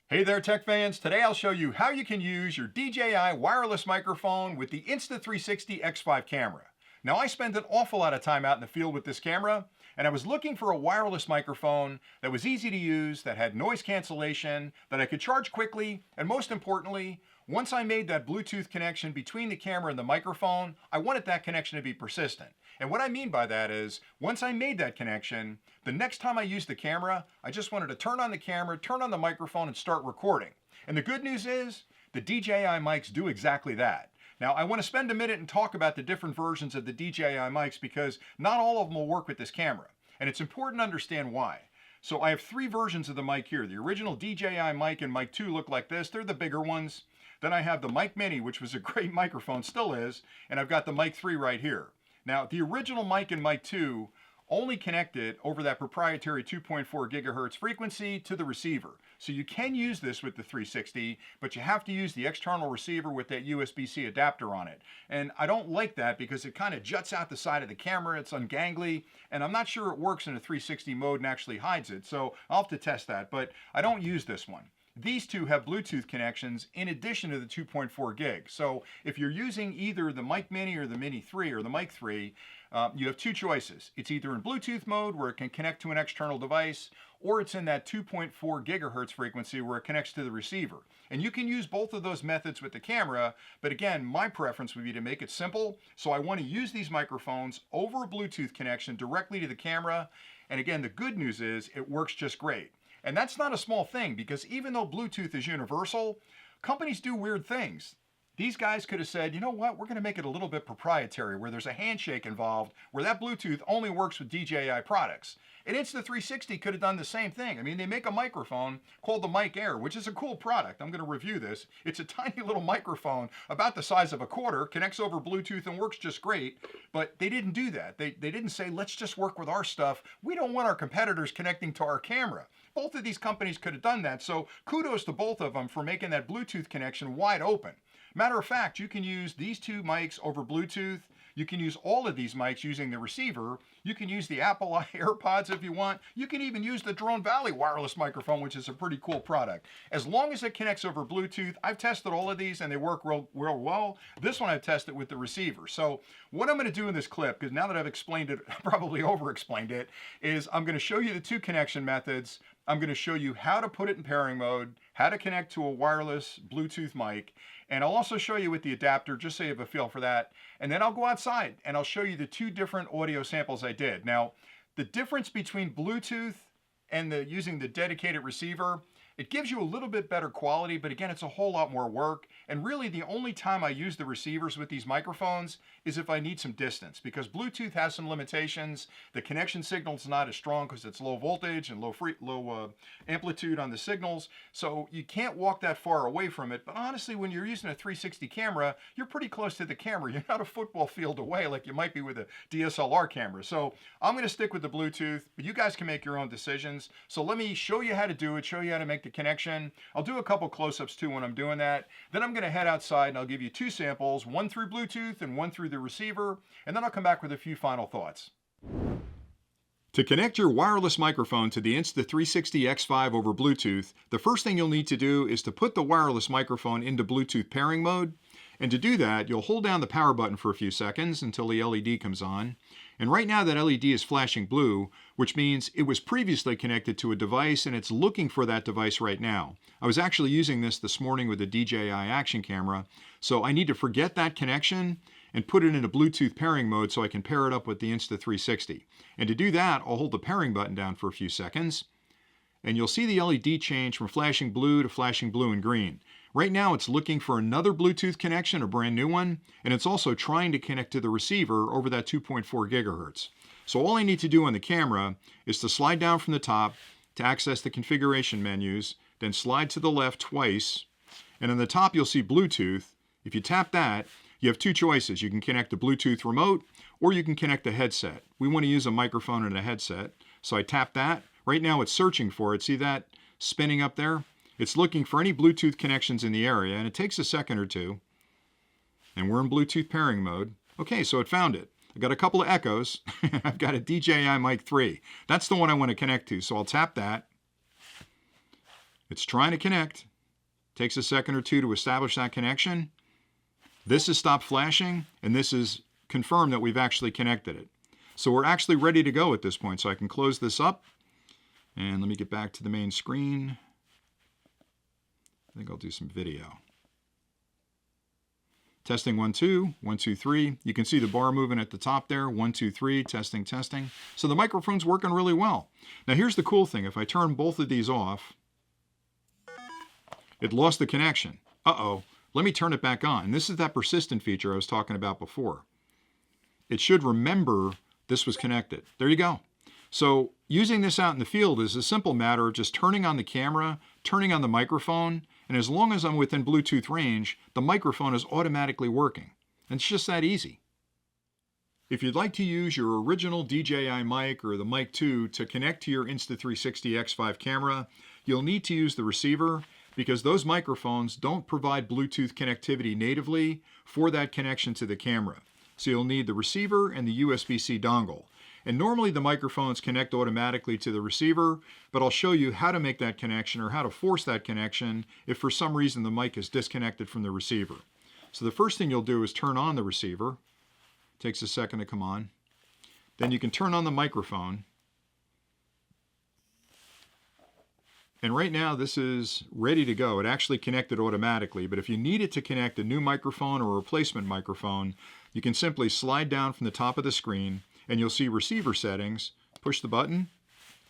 Hey there, tech fans. Today I'll show you how you can use your DJI wireless microphone with the Insta360 X5 camera. Now, I spend an awful lot of time out in the field with this camera, and I was looking for a wireless microphone that was easy to use, that had noise cancellation, that I could charge quickly, and most importantly, once I made that Bluetooth connection between the camera and the microphone, I wanted that connection to be persistent. And what I mean by that is, once I made that connection, the next time I used the camera, I just wanted to turn on the camera, turn on the microphone, and start recording. And the good news is, the DJI mics do exactly that. Now, I want to spend a minute and talk about the different versions of the DJI mics because not all of them will work with this camera. And it's important to understand why. So I have three versions of the mic here. The original DJI mic and mic 2 look like this. They're the bigger ones. Then I have the mic mini, which was a great microphone, still is, and I've got the mic 3 right here. Now, the original mic and mic 2 only connected over that proprietary 2.4 gigahertz frequency to the receiver. So you can use this with the 360, but you have to use the external receiver with that USB-C adapter on it. And I don't like that because it kind of juts out the side of the camera, it's ungangly, and I'm not sure it works in a 360 mode and actually hides it. So I'll have to test that, but I don't use this one. These two have Bluetooth connections in addition to the 2.4 gig. So if you're using either the mic mini or the mini 3 or the mic 3, you have two choices. It's either in Bluetooth mode where it can connect to an external device, or it's in that 2.4 gigahertz frequency where it connects to the receiver. And you can use both of those methods with the camera, but again, my preference would be to make it simple. So I want to use these microphones over a Bluetooth connection directly to the camera. And again, the good news is it works just great. And that's not a small thing because even though Bluetooth is universal, companies do weird things. These guys could have said, you know what, we're going to make it a little bit proprietary where there's a handshake involved where that Bluetooth only works with DJI products. And Insta360 could have done the same thing. I mean, they make a microphone called the Mic Air, which is a cool product. I'm going to review this. It's a tiny little microphone about the size of a quarter, connects over Bluetooth and works just great. But they didn't do that. They didn't say, let's just work with our stuff. We don't want our competitors connecting to our camera. Both of these companies could have done that. So kudos to both of them for making that Bluetooth connection wide open. Matter of fact, you can use these two mics over Bluetooth. You can use all of these mics using the receiver. You can use the Apple AirPods if you want. You can even use the Drone Valley wireless microphone, which is a pretty cool product. As long as it connects over Bluetooth, I've tested all of these and they work real well. This one I've tested with the receiver. So what I'm going to do in this clip, because now that I've explained it, probably over-explained it, is I'm going to show you the two connection methods. I'm going to show you how to put it in pairing mode, how to connect to a wireless Bluetooth mic, and I'll also show you with the adapter, just so you have a feel for that. And then I'll go outside and I'll show you the two different audio samples I did. Now, the difference between Bluetooth and using the dedicated receiver, it gives you a little bit better quality, but again, it's a whole lot more work. And really the only time I use the receivers with these microphones is if I need some distance, because Bluetooth has some limitations. The connection signal's not as strong because it's low voltage and low amplitude on the signals. So you can't walk that far away from it. But honestly, when you're using a 360 camera, you're pretty close to the camera. You're not a football field away like you might be with a DSLR camera. So I'm going to stick with the Bluetooth, but you guys can make your own decisions. So let me show you how to do it, show you how to make the connection. I'll do a couple close-ups too when I'm doing that. Then I'm going to head outside and I'll give you two samples, one through Bluetooth and one through the receiver, and then I'll come back with a few final thoughts. To connect your wireless microphone to the Insta360 X5 over Bluetooth, the first thing you'll need to do is to put the wireless microphone into Bluetooth pairing mode. And to do that, you'll hold down the power button for a few seconds until the LED comes on. And right now that LED is flashing blue, which means it was previously connected to a device and it's looking for that device right now. I was actually using this morning with the DJI action camera, so I need to forget that connection and put it into Bluetooth pairing mode so I can pair it up with the Insta360. And to do that, I'll hold the pairing button down for a few seconds, and you'll see the LED change from flashing blue to flashing blue and green. Right now it's looking for another Bluetooth connection, a brand new one, and it's also trying to connect to the receiver over that 2.4 gigahertz. So all I need to do on the camera is to slide down from the top to access the configuration menus, then slide to the left twice, and on the top you'll see Bluetooth. If you tap that, you have two choices. You can connect the Bluetooth remote or you can connect a headset. We want to use a microphone and a headset, so I tap that. Right now it's searching for it. See that spinning up there? It's looking for any Bluetooth connections in the area, and it takes a second or two. And we're in Bluetooth pairing mode. Okay, so it found it. I've got a couple of echoes. I've got a DJI Mic 3. That's the one I want to connect to, so I'll tap that. It's trying to connect. Takes a second or two to establish that connection. This has stopped flashing, and this is confirmed that we've actually connected it. So we're actually ready to go at this point. So I can close this up, and let me get back to the main screen. I think I'll do some video. Testing 1, 2, 1, 2, 3. You can see the bar moving at the top there. 1, 2, 3, testing, testing. So the microphone's working really well. Now here's the cool thing. If I turn both of these off, it lost the connection. Uh-oh. Let me turn it back on. And this is that persistent feature I was talking about before. It should remember this was connected. There you go. So using this out in the field is a simple matter of just turning on the camera, turning on the microphone, and as long as I'm within Bluetooth range, the microphone is automatically working. And it's just that easy. If you'd like to use your original DJI mic or the Mic 2 to connect to your Insta360 X5 camera, you'll need to use the receiver because those microphones don't provide Bluetooth connectivity natively for that connection to the camera. So you'll need the receiver and the USB-C dongle. And normally the microphones connect automatically to the receiver, but I'll show you how to make that connection or how to force that connection if for some reason the mic is disconnected from the receiver. So the first thing you'll do is turn on the receiver. Takes a second to come on. Then you can turn on the microphone. And right now this is ready to go. It actually connected automatically, but if you need it to connect a new microphone or a replacement microphone, you can simply slide down from the top of the screen and you'll see receiver settings, push the button,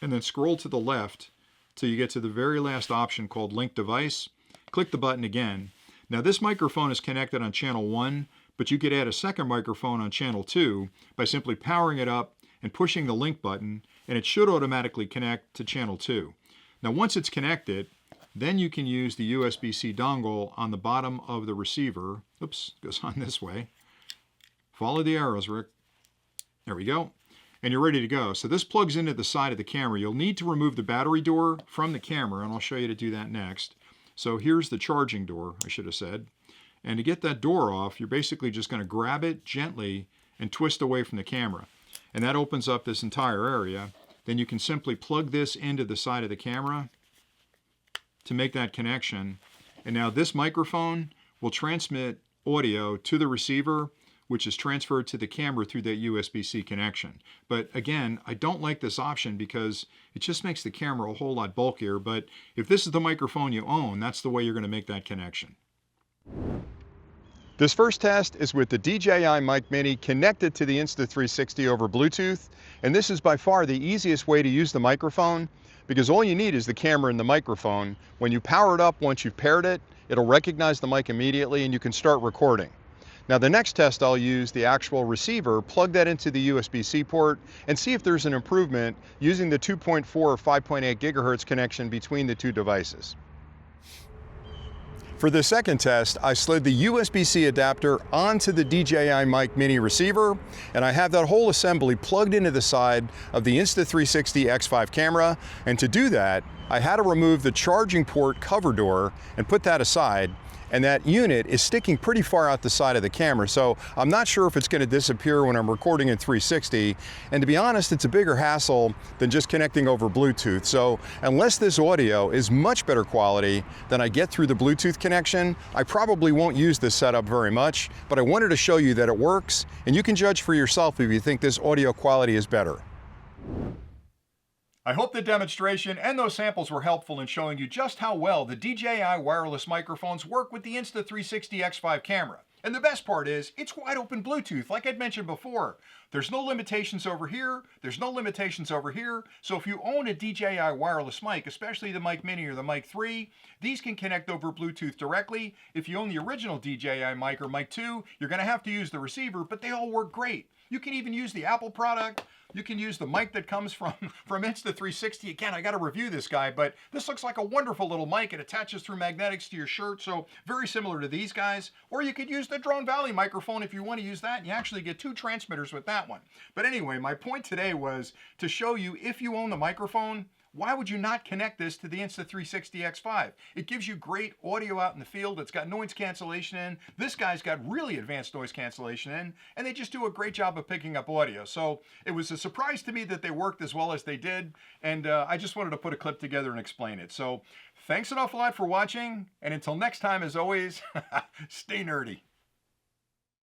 and then scroll to the left till you get to the very last option called Link Device. Click the button again. Now this microphone is connected on channel 1, but you could add a second microphone on channel 2 by simply powering it up and pushing the link button, and it should automatically connect to channel 2. Now once it's connected, then you can use the USB-C dongle on the bottom of the receiver. Oops, goes on this way. Follow the arrows, Rick. There we go. And you're ready to go. So this plugs into the side of the camera. You'll need to remove the battery door from the camera, and I'll show you to do that next. So here's the charging door, I should have said. And to get that door off, you're basically just going to grab it gently and twist away from the camera. And that opens up this entire area. Then you can simply plug this into the side of the camera to make that connection. And now this microphone will transmit audio to the receiver, which is transferred to the camera through that USB-C connection. But again, I don't like this option because it just makes the camera a whole lot bulkier. But if this is the microphone you own, that's the way you're going to make that connection. This first test is with the DJI Mic Mini connected to the Insta360 over Bluetooth. And this is by far the easiest way to use the microphone because all you need is the camera and the microphone. When you power it up, once you've paired it, it'll recognize the mic immediately and you can start recording. Now the next test I'll use the actual receiver, plug that into the USB-C port and see if there's an improvement using the 2.4 or 5.8 gigahertz connection between the two devices. For the second test, I slid the USB-C adapter onto the DJI Mic Mini receiver, and I have that whole assembly plugged into the side of the Insta360 X5 camera. And to do that, I had to remove the charging port cover door and put that aside. And that unit is sticking pretty far out the side of the camera, so I'm not sure if it's going to disappear when I'm recording in 360. And to be honest, it's a bigger hassle than just connecting over Bluetooth. So unless this audio is much better quality than I get through the Bluetooth connection, I probably won't use this setup very much, but I wanted to show you that it works, and you can judge for yourself if you think this audio quality is better. I hope the demonstration and those samples were helpful in showing you just how well the DJI wireless microphones work with the Insta360 X5 camera. And the best part is, it's wide open Bluetooth, like I'd mentioned before. There's no limitations over here, there's no limitations over here, so if you own a DJI wireless mic, especially the Mic Mini or the Mic 3, these can connect over Bluetooth directly. If you own the original DJI mic or Mic 2, you're going to have to use the receiver, but they all work great. You can even use the Apple product. You can use the mic that comes from Insta360. Again, I got to review this guy, but this looks like a wonderful little mic. It attaches through magnetics to your shirt, so very similar to these guys. Or you could use the Drone Valley microphone if you want to use that, and you actually get two transmitters with that one. But anyway, my point today was to show you if you own the microphone, why would you not connect this to the Insta360 X5? It gives you great audio out in the field. It's got noise cancellation in. This guy's got really advanced noise cancellation in, and they just do a great job of picking up audio. So it was a surprise to me that they worked as well as they did, and I just wanted to put a clip together and explain it. So thanks an awful lot for watching, and until next time, as always, stay nerdy.